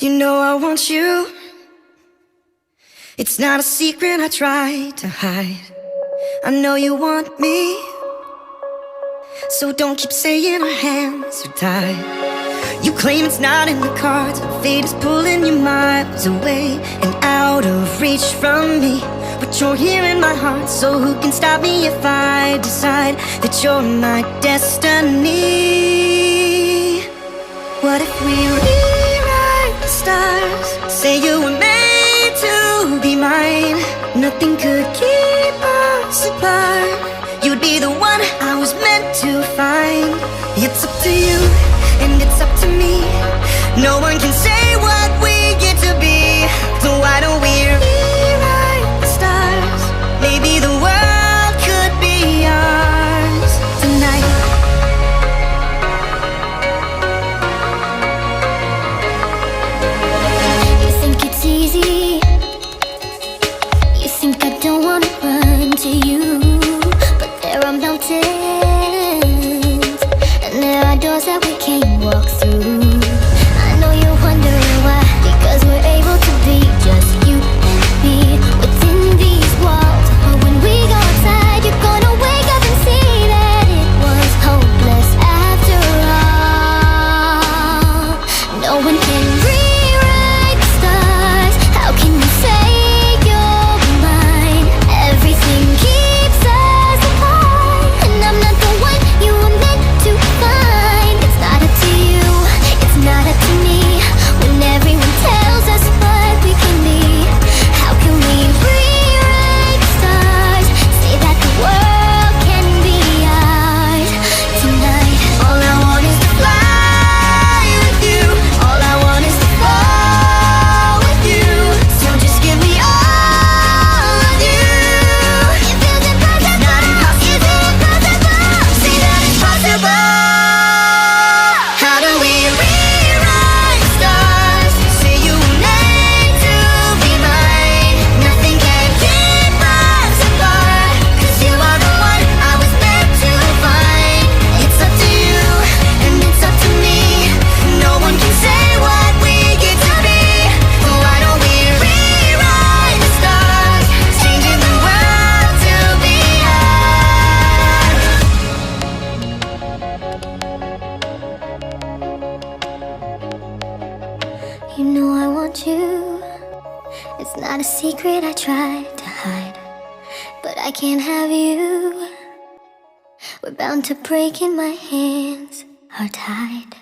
You know I want you. It's not a secret I try to hide. I know you want me, so don't keep saying our hands are tied. You claim it's not in the cards, but fate is pulling you miles away and out of reach from me. But you're here in my heart, so who can stop me if I decide that you're my destiny? What if we rewrite the stars? Say you were made to be mine. Nothing could keep us apart. You'd be the one I was meant to find. It's up to you, and it's up to me. No one can say what we get to be. So why don't we rewrite the stars? Maybe the world could be ours tonight. You think it's easy. You think I don't want to run to you, but there are mountains and there are doors that we can't walk through. I know you're wondering why, because we're able to be just you and me within these walls. But when we go outside, you're gonna wake up and see that it was hopeless after all. No one can rewrite the stars. How can you say you're mine? Everything keeps us apart, and I'm not the one you were meant to find. It's not up to you, it's not up to me. When everyone tells us what we can be, how can we rewrite the stars? Say that the world can be ours tonight. All I want is to fly with you. All I want is to fall with you. So just give me all of you. It feels impossible. Not impossible. Say that it's possible. How do we rewrite the stars? Say you were made to be mine. Nothing can keep us apart, 'cause you are the one I was meant to find. It's up to you, and it's up to me. No one can say what we get to be. So why don't we rewrite the stars? Changing the world to be ours. You know I want you. It's not a secret I try to hide, but I can't have you. We're bound to break and my hands are tied.